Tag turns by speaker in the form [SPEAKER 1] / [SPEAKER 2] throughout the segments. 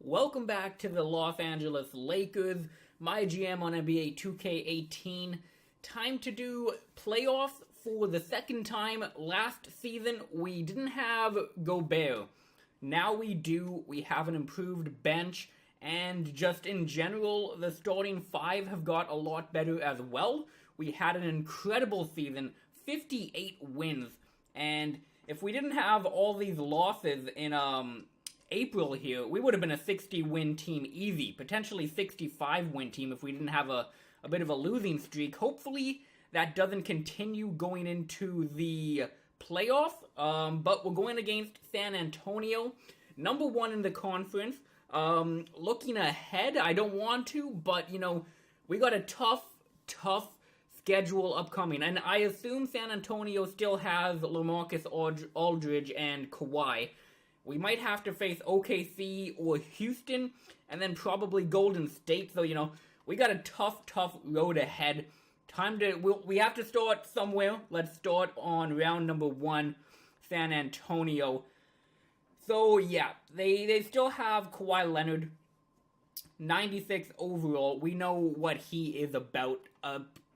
[SPEAKER 1] Welcome back to the Los Angeles Lakers. My GM on NBA 2K18. Time to do playoffs for the second time. Last season, we didn't have Gobert. Now we do. We have an improved bench. And just in general, the starting five have got a lot better as well. We had an incredible season, 58 wins. And if we didn't have all these losses in April here, we would have been a 60-win team easy. Potentially 65-win team if we didn't have a bit of a losing streak. Hopefully that doesn't continue going into the playoffs. But we're going against San Antonio, number one in the conference. Looking ahead, I don't want to, but, we got a tough schedule upcoming. And I assume San Antonio still has LaMarcus Aldridge and Kawhi. We might have to face OKC or Houston, and then probably Golden State. So, we got a tough road ahead. We have to start somewhere. Let's start on round number 1, San Antonio. So, yeah, they still have Kawhi Leonard, 96 overall. We know what he is about.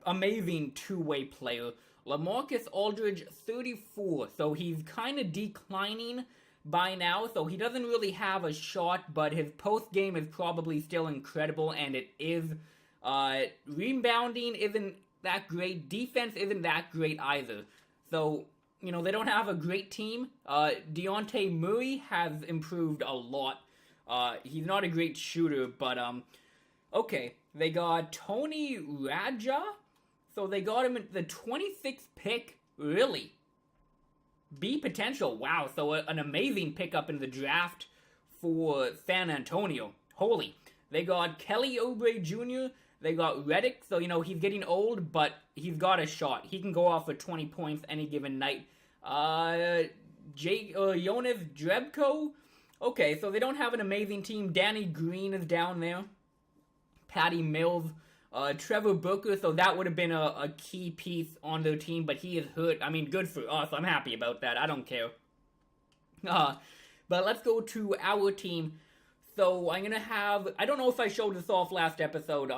[SPEAKER 1] Amazing two-way player. LaMarcus Aldridge, 34. So, he's kind of declining by now, so he doesn't really have a shot, but his post game is probably still incredible, and it is. Rebounding isn't that great. Defense isn't that great either. So, they don't have a great team. Dejounte Murray has improved a lot. He's not a great shooter, but, okay. They got Tony Raja. So they got him at the 26th pick. Really? B potential. Wow. So an amazing pickup in the draft for San Antonio. Holy. They got Kelly Oubre Jr. They got Redick. So, he's getting old, but he's got a shot. He can go off for 20 points any given night. Jonas Drebko. Okay, so they don't have an amazing team. Danny Green is down there. Patty Mills. Trevor Booker, so that would have been a key piece on their team, but he is hurt. I mean, good for us. I'm happy about that. I don't care. But let's go to our team. So I'm going to have, I don't know if I showed this off last episode,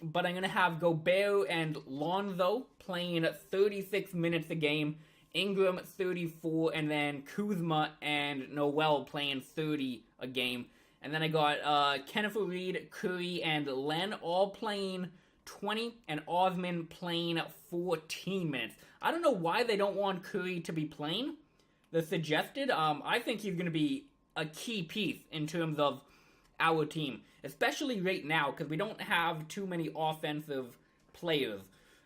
[SPEAKER 1] but I'm going to have Gobert and Lonzo playing 36 minutes a game, Ingram 34, and then Kuzma and Noel playing 30 a game. And then I got Kenneth Reed, Curry, and Len all playing 20, and Osman playing 14 minutes. I don't know why they don't want Curry to be playing. The suggested, I think he's going to be a key piece in terms of our team, especially right now, because we don't have too many offensive players.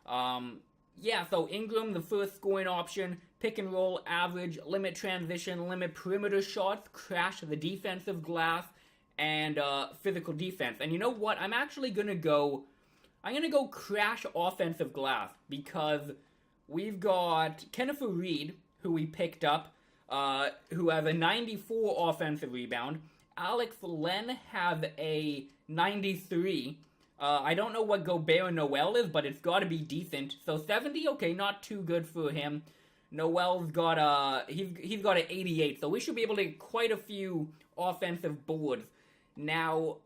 [SPEAKER 1] So Ingram, the first scoring option, pick and roll, average, limit transition, limit perimeter shots, crash the defensive glass, and physical defense. And you know what? I'm going to go crash offensive glass, because we've got Kenneth Reed, who we picked up, who has a 94 offensive rebound. Alex Len has a 93. I don't know what Gobert and Noel is, but it's got to be decent. So 70, okay, not too good for him. Noel's got he's got an 88, so we should be able to get quite a few offensive boards. Now,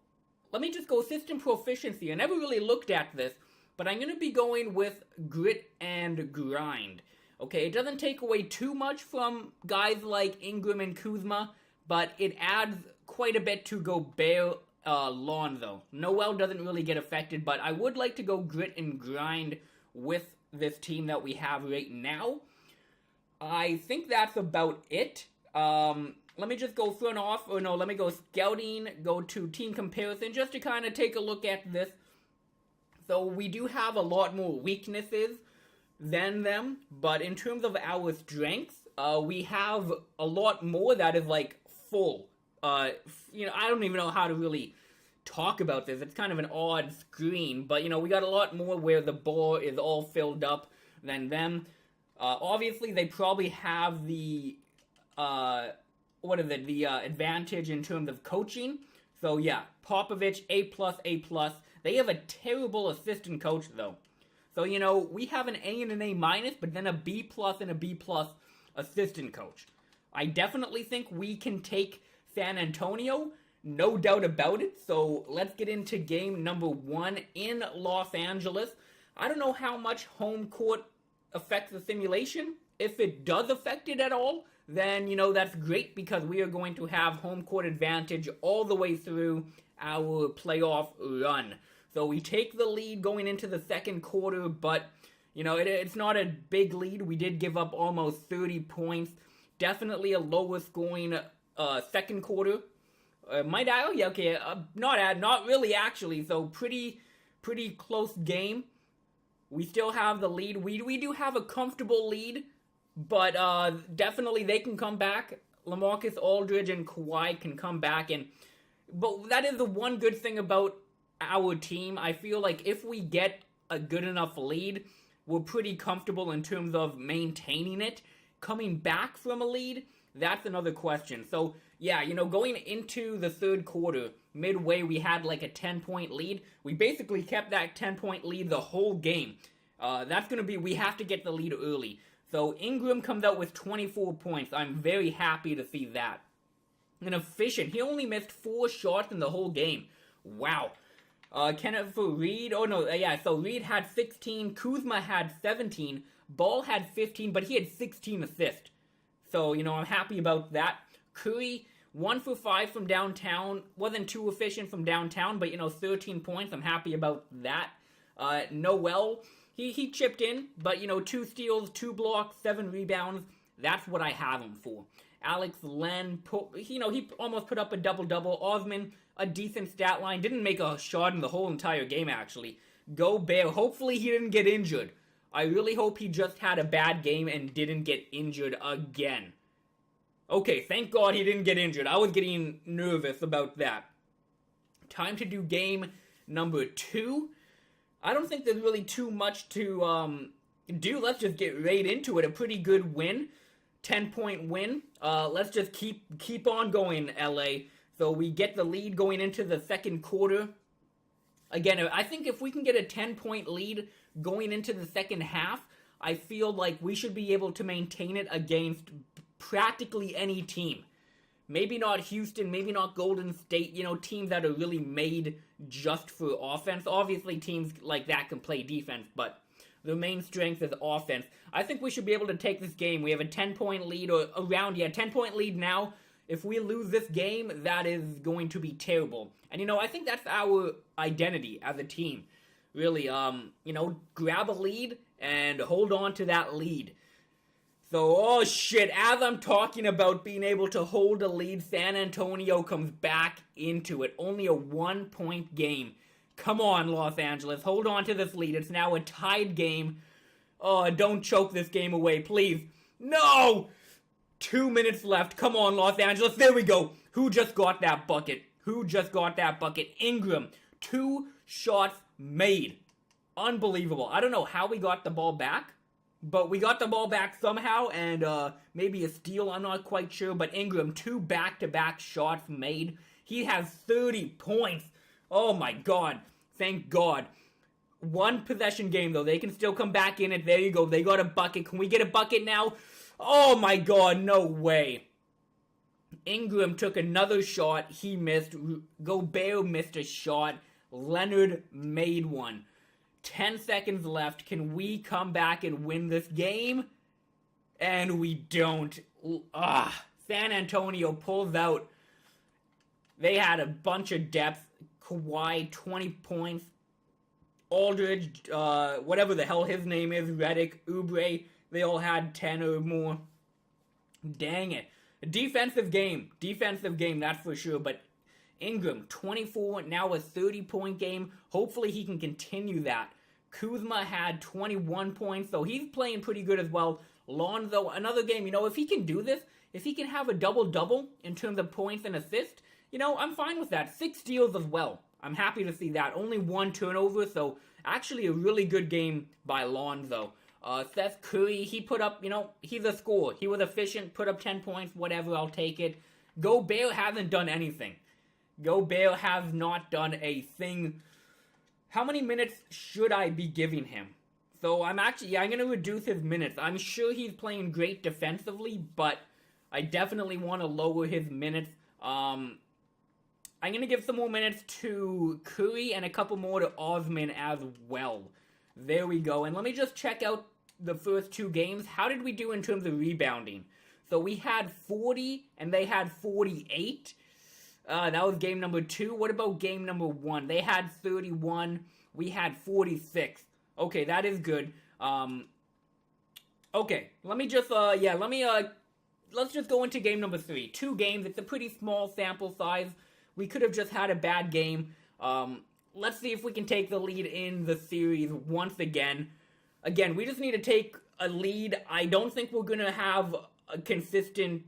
[SPEAKER 1] let me just go system proficiency. I never really looked at this, but I'm going to be going with grit and grind. Okay, it doesn't take away too much from guys like Ingram and Kuzma, but it adds quite a bit to Gobert, Lonzo. Noel doesn't really get affected, but I would like to go grit and grind with this team that we have right now. I think that's about it. Let me just go let me go scouting, go to team comparison, just to kind of take a look at this. So we do have a lot more weaknesses than them, but in terms of our strengths, we have a lot more that is like full. I don't even know how to really talk about this. It's kind of an odd screen, but we got a lot more where the bar is all filled up than them. Obviously, they probably have the advantage in terms of coaching. So yeah, Popovich, A+. They have a terrible assistant coach though. So we have an A and an A-, but then a B+ and a B+ assistant coach. I definitely think we can take San Antonio. no doubt about it. So let's get into game number 1 in Los Angeles. I don't know how much home court affects the simulation. If it does affect it at all, then, that's great because we are going to have home court advantage all the way through our playoff run. So we take the lead going into the second quarter, but, it's not a big lead. We did give up almost 30 points. Definitely a lower scoring second quarter. Might I? Yeah, okay. Not really actually. So pretty close game. We still have the lead. We do have a comfortable lead, but definitely they can come back. LaMarcus Aldridge and Kawhi can come back, but that is the one good thing about our team. I feel like if we get a good enough lead, we're pretty comfortable in terms of maintaining it. Coming back from a lead, that's another question. So, yeah, going into the third quarter, midway, we had like a 10-point lead. We basically kept that 10-point lead the whole game. That's going to be, we have to get the lead early. So, Ingram comes out with 24 points. I'm very happy to see that. And efficient. He only missed 4 shots in the whole game. Wow. Kenneth Reed, so Reed had 16, Kuzma had 17, Ball had 15, but he had 16 assists. So, I'm happy about that. Curry, 1 for 5 from downtown. Wasn't too efficient from downtown, but, 13 points. I'm happy about that. Noel, he chipped in, but, 2 steals, 2 blocks, 7 rebounds. That's what I have him for. Alex Len, he almost put up a double-double. Osman, a decent stat line. Didn't make a shot in the whole entire game, actually. Gobert, hopefully he didn't get injured. I really hope he just had a bad game and didn't get injured again. Okay, thank God he didn't get injured. I was getting nervous about that. Time to do game number 2. I don't think there's really too much to do. Let's just get right into it. A pretty good win. 10-point win. Let's just keep on going, LA. So we get the lead going into the second quarter. Again, I think if we can get a 10-point lead going into the second half, I feel like we should be able to maintain it against practically any team. Maybe not Houston, maybe not Golden State, teams that are really made just for offense. Obviously, teams like that can play defense, but the main strength is offense. I think we should be able to take this game. We have a 10-point lead, or around, 10-point lead now. If we lose this game, that is going to be terrible. And, I think that's our identity as a team. Really, grab a lead and hold on to that lead. So, as I'm talking about being able to hold a lead, San Antonio comes back into it. Only a 1-point game. Come on, Los Angeles. Hold on to this lead. It's now a tied game. Oh, don't choke this game away, please. No! 2 minutes left. Come on, Los Angeles. There we go. Who just got that bucket? Ingram. 2 shots made. Unbelievable. I don't know how we got the ball back, but we got the ball back somehow, and maybe a steal, I'm not quite sure, but Ingram, 2 back-to-back shots made. He has 30 points. Oh my God. Thank God. 1 possession game, though. They can still come back in it. There you go. They got a bucket. Can we get a bucket now? Oh my God. No way. Ingram took another shot. He missed. Gobert missed a shot. Leonard made one. 10 seconds left. Can we come back and win this game? And we don't. San Antonio pulls out. They had a bunch of depth. Kawhi, 20 points. Aldridge, whatever the hell his name is, Redick, Oubre, they all had 10 or more. Dang it. Defensive game, that's for sure, but Ingram, 24, now a 30-point game. Hopefully he can continue that. Kuzma had 21 points, so he's playing pretty good as well. Lonzo, another game, if he can do this, if he can have a double-double in terms of points and assists, I'm fine with that. 6 steals as well. I'm happy to see that. Only 1 turnover, so actually a really good game by Lonzo. Seth Curry, he put up, he's a scorer. He was efficient, put up 10 points, whatever, I'll take it. Gobert hasn't done anything. Gobert has not done a thing. How many minutes should I be giving him? So I'm going to reduce his minutes. I'm sure he's playing great defensively, but I definitely want to lower his minutes. I'm going to give some more minutes to Curry and a couple more to Osman as well. There we go. And let me just check out the first two games. How did we do in terms of rebounding? So we had 40 and they had 48. That was game number 2. What about game number 1? They had 31. We had 46. Okay, that is good. Okay, let me just, let's just go into game number 3. 2 games. It's a pretty small sample size. We could have just had a bad game. Let's see if we can take the lead in the series once again. Again, we just need to take a lead. I don't think we're going to have a consistent,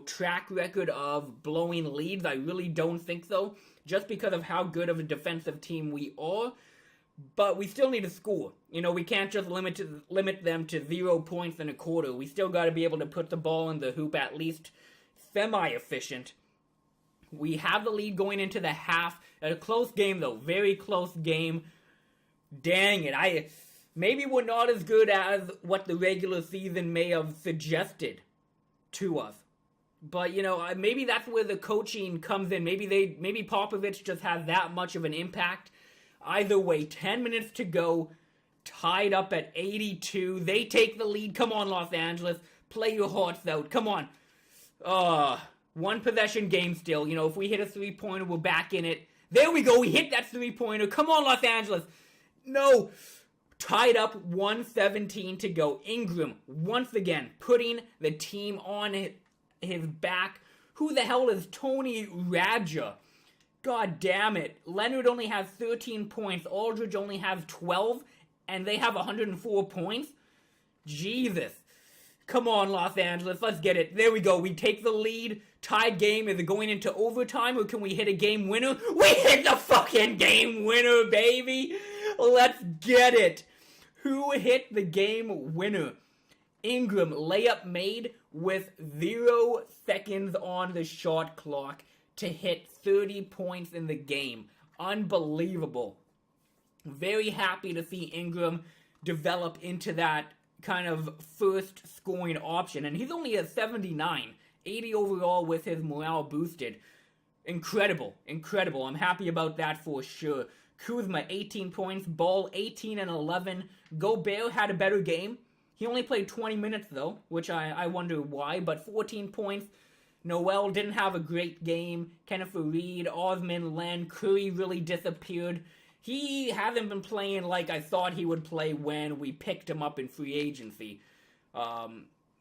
[SPEAKER 1] track record of blowing leads. I really don't think so, just because of how good of a defensive team we are. But we still need to score. We can't just limit them to 0 points in a quarter. We still got to be able to put the ball in the hoop, at least semi-efficient. We have the lead going into the half. A close game, though. Very close game. Dang it. Maybe we're not as good as what the regular season may have suggested to us. But, maybe that's where the coaching comes in. Maybe Popovich just has that much of an impact. Either way, 10 minutes to go. Tied up at 82. They take the lead. Come on, Los Angeles. Play your hearts out. Come on. One possession game still. If we hit a 3-pointer, we're back in it. There we go. We hit that 3-pointer. Come on, Los Angeles. No. Tied up, 1:17 to go. Ingram, once again, putting the team on his back. Who the hell is Tony Radja? God damn it. Leonard only has 13 points. Aldridge only has 12. And they have 104 points? Jesus. Come on, Los Angeles. Let's get it. There we go. We take the lead. Tied game. Is it going into overtime, or can we hit a game winner? We hit the fucking game winner, baby. Let's get it. Who hit the game winner? Ingram, layup made with 0 seconds on the shot clock to hit 30 points in the game. Unbelievable. Very happy to see Ingram develop into that kind of first scoring option. And he's only at 79. 80 overall with his morale boosted. Incredible. I'm happy about that for sure. Kuzma, 18 points. Ball, 18 and 11. Gobert had a better game. He only played 20 minutes, though, which I wonder why. But 14 points. Noel didn't have a great game. Kenneth Reed, Osman, Len, Curry really disappeared. He hasn't been playing like I thought he would play when we picked him up in free agency.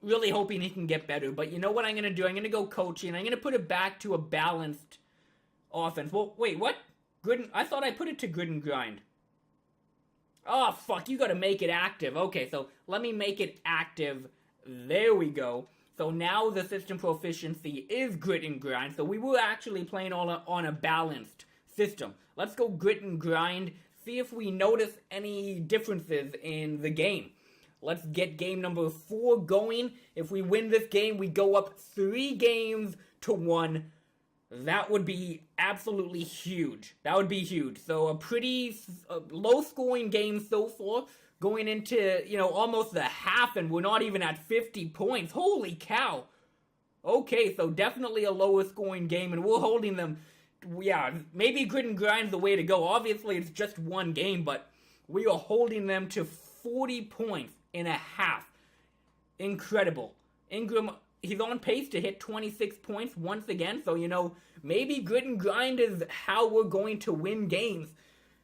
[SPEAKER 1] Really hoping he can get better. But you know what I'm going to do? I'm going to go coaching. I'm going to put it back to a balanced offense. Well, wait, what? I thought I put it to grit and grind. Oh, fuck, you gotta make it active. Okay, so let me make it active. There we go. So now the system proficiency is grit and grind. So we were actually playing on a balanced system. Let's go grit and grind. See if we notice any differences in the game. Let's get game number 4 going. If we win this game, we go up 3-1. That would be absolutely huge. That would be huge. So a pretty low-scoring game so far, going into, almost the half, and we're not even at 50 points. Holy cow. Okay, so definitely a lower-scoring game, and we're holding them. Yeah, maybe grit and grind's the way to go. Obviously, it's just one game, but we are holding them to 40 points in a half. Incredible. Ingram, he's on pace to hit 26 points once again, so, maybe grit and grind is how we're going to win games.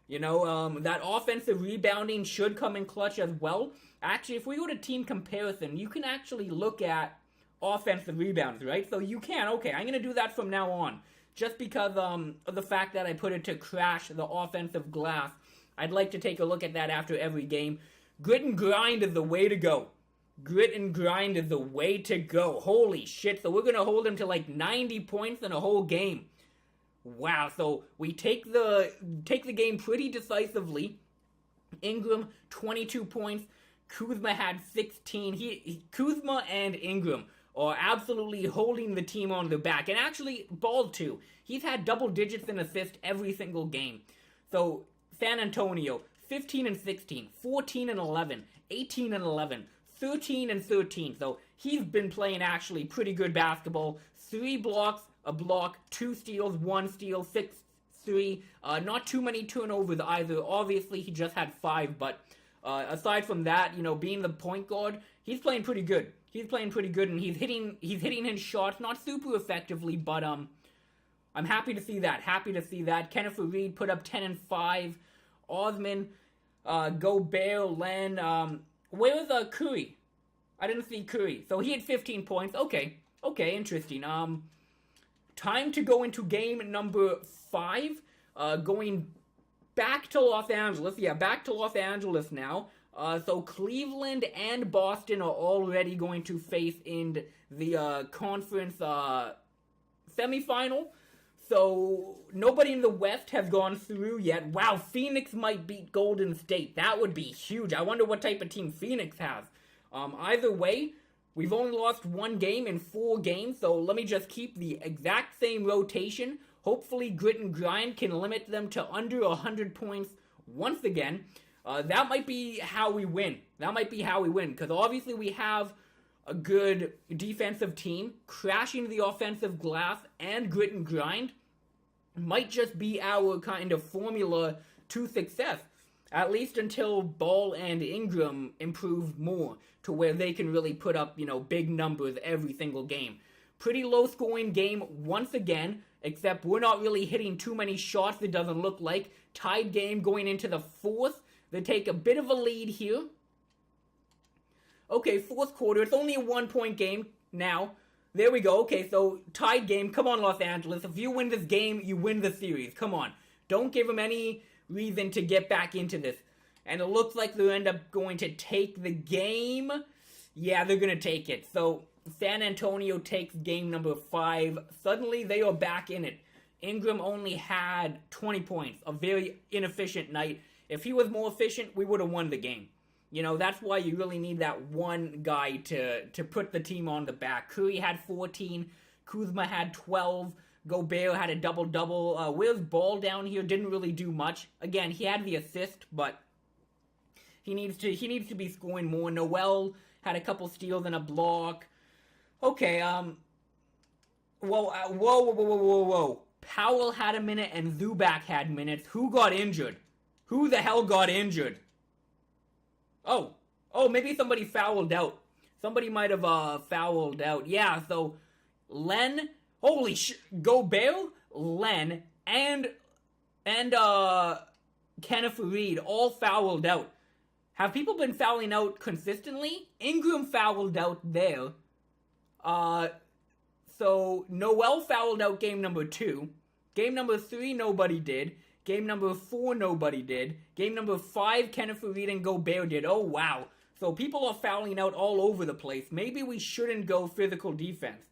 [SPEAKER 1] That offensive rebounding should come in clutch as well. Actually, if we go to team comparison, you can actually look at offensive rebounds, right? So you can, okay, I'm going to do that from now on. Just because of the fact that I put it to crash the offensive glass. I'd like to take a look at that after every game. Grit and grind is the way to go. Grit and grind is the way to go. Holy shit. So we're going to hold him to like 90 points in a whole game. Wow. So we take the game pretty decisively. Ingram, 22 points. Kuzma had 16. Kuzma and Ingram are absolutely holding the team on their back. And actually, Ball too. He's had double digits in assists every single game. So San Antonio, 15 and 16, 14 and 11, 18 and 11, 13 and 13. So he's been playing actually pretty good basketball. 3 blocks, a block, 2 steals, 1 steal, 6-3. Not too many turnovers either. Obviously, he just had 5, but aside from that, being the point guard, he's playing pretty good. He's playing pretty good, and he's hitting his shots, not super effectively, but I'm happy to see that. Kenneth Reed put up 10 and 5. Osman, Gobert, Len. Where was Curry? I didn't see Curry. So he had 15 points. Okay, interesting. Time to go into game number 5. Going back to Los Angeles. Yeah, back to Los Angeles now. So Cleveland and Boston are already going to face in the conference semifinal. So nobody in the West has gone through yet. Wow, Phoenix might beat Golden State. That would be huge. I wonder what type of team Phoenix has. Either way, we've only lost 1 game in 4 games, so let me just keep the exact same rotation. Hopefully, Grit and Grind can limit them to under 100 points once again. That might be how we win. Because obviously we have a good defensive team. Crashing the offensive glass and Grit and Grind might just be our kind of formula to success. At least until Ball and Ingram improve more to where they can really put up, big numbers every single game. Pretty low scoring game once again, except we're not really hitting too many shots, it doesn't look like. Tied game going into the 4th. They take a bit of a lead here. Okay, 4th quarter. It's only a 1-point game now. There we go. Okay, so tied game. Come on, Los Angeles. If you win this game, you win the series. Come on. Don't give them any reason to get back into this. And it looks like they'll end up going to take the game. Yeah, they're going to take it. So San Antonio takes game number 5. Suddenly, they are back in it. Ingram only had 20 points. A very inefficient night. If he was more efficient, we would have won the game. That's why you really need that one guy to put the team on the back. Curry had 14. Kuzma had 12. Gobert had a double-double. Will's Ball down here didn't really do much. Again, he had the assist, but he needs to be scoring more. Noel had a couple steals and a block. Okay, whoa. Powell had a minute and Zubac had minutes. Who got injured? Who the hell got injured? Oh, maybe somebody fouled out. Somebody might have fouled out. Yeah, so Len, Gobert, Len, and Kenneth Reed all fouled out. Have people been fouling out consistently? Ingram fouled out there. So Noel fouled out game number 2. Game number 3, nobody did. Game number 4, nobody did. Game number 5, Kenneth Reed and Gobert did. Oh, wow. So people are fouling out all over the place. Maybe we shouldn't go physical defense.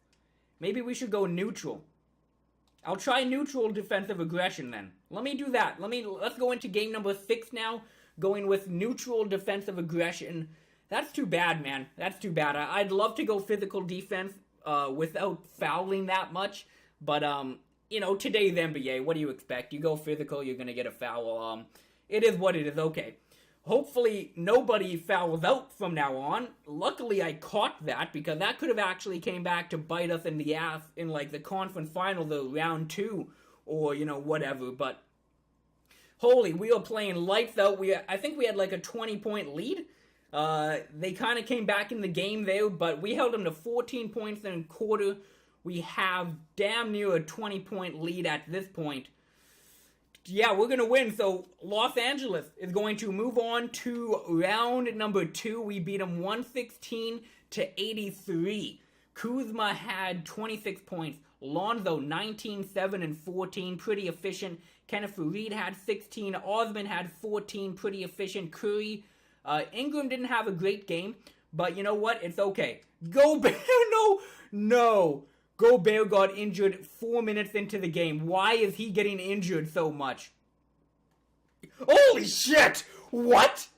[SPEAKER 1] Maybe we should go neutral. I'll try neutral defensive aggression then. Let me do that. Let's go into game number 6 now. Going with neutral defensive aggression. That's too bad, man. That's too bad. I'd love to go physical defense without fouling that much. But, today's NBA, what do you expect? You go physical, you're going to get a foul. It is what it is. Okay. Hopefully, nobody fouls out from now on. Luckily, I caught that, because that could have actually came back to bite us in the ass in, the conference final, the round 2, or, whatever. But, holy, we were playing lights out. I think we had, a 20-point lead. They kind of came back in the game there, but we held them to 14 points in a quarter. We have damn near a 20-point lead at this point. Yeah, we're going to win. So Los Angeles is going to move on to round number 2. We beat them 116-83. Kuzma had 26 points. Lonzo, 19, 7, and 14. Pretty efficient. Kenneth Reed had 16. Osman had 14. Pretty efficient. Curry. Ingram didn't have a great game. But you know what? It's okay. Gobert, no. Gobert got injured 4 minutes into the game. Why is he getting injured so much? Holy shit! What?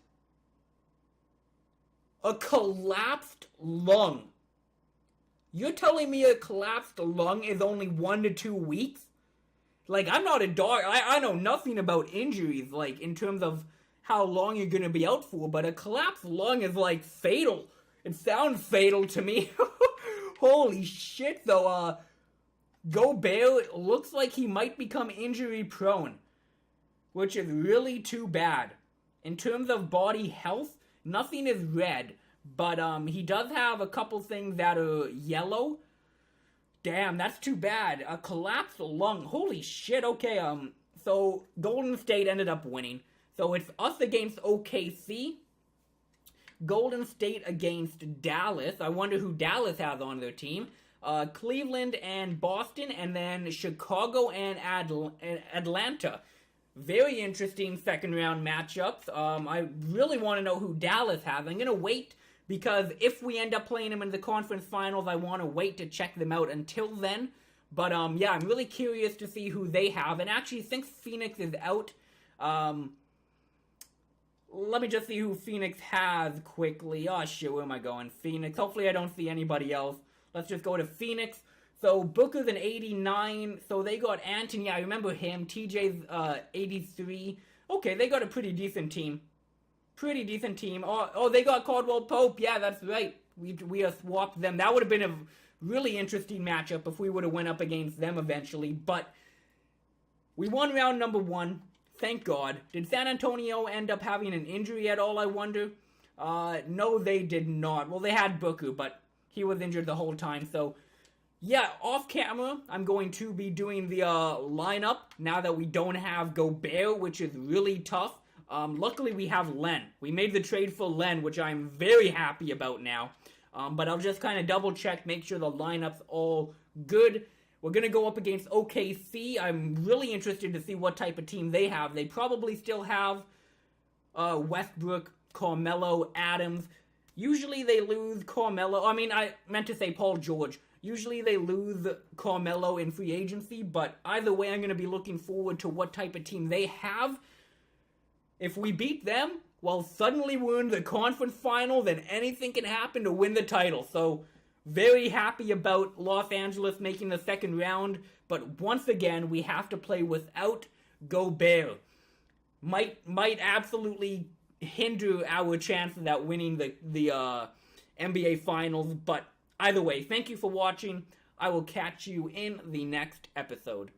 [SPEAKER 1] A collapsed lung. You're telling me a collapsed lung is only 1 to 2 weeks? I'm not a doctor. I know nothing about injuries, in terms of how long you're gonna be out for, but a collapsed lung is, fatal. It sounds fatal to me. Holy shit, though, Gobert looks like he might become injury prone, which is really too bad. In terms of body health, nothing is red, but he does have a couple things that are yellow. Damn, that's too bad. A collapsed lung. Holy shit. Okay, so Golden State ended up winning. So it's us against OKC. Golden State against Dallas. I wonder who Dallas has on their team. Cleveland and Boston, and then Chicago and Atlanta. Very interesting second round matchups. I really want to know who Dallas has. I'm going to wait because if we end up playing them in the conference finals, I want to wait to check them out until then. But yeah, I'm really curious to see who they have. And actually, since Phoenix is out, let me just see who Phoenix has quickly. Oh shit, where am I going? Phoenix. Hopefully I don't see anybody else. Let's just go to Phoenix. So Booker's an 89. So they got Anthony. I remember him. TJ's 83. Okay, they got a pretty decent team. Pretty decent team. Oh, they got Caldwell Pope. Yeah, that's right. We have swapped them. That would have been a really interesting matchup if we would have went up against them eventually. But we won round number 1. Thank God. Did San Antonio end up having an injury at all, I wonder? No, they did not. Well, they had Booker, but he was injured the whole time. So, yeah, off camera, I'm going to be doing the lineup now that we don't have Gobert, which is really tough. Luckily, we have Len. We made the trade for Len, which I'm very happy about now. But I'll just kind of double check, make sure the lineup's all good. We're going to go up against OKC. I'm really interested to see what type of team they have. They probably still have Westbrook, Carmelo, Adams. Usually they lose Carmelo. I mean, I meant to say Paul George. Usually they lose Carmelo in free agency, but either way, I'm going to be looking forward to what type of team they have. If we beat them, well, suddenly we're in the conference finals and anything can happen to win the title. So, very happy about Los Angeles making the second round, but once again, we have to play without Gobert. Might absolutely hinder our chances at winning the NBA Finals, but either way, thank you for watching. I will catch you in the next episode.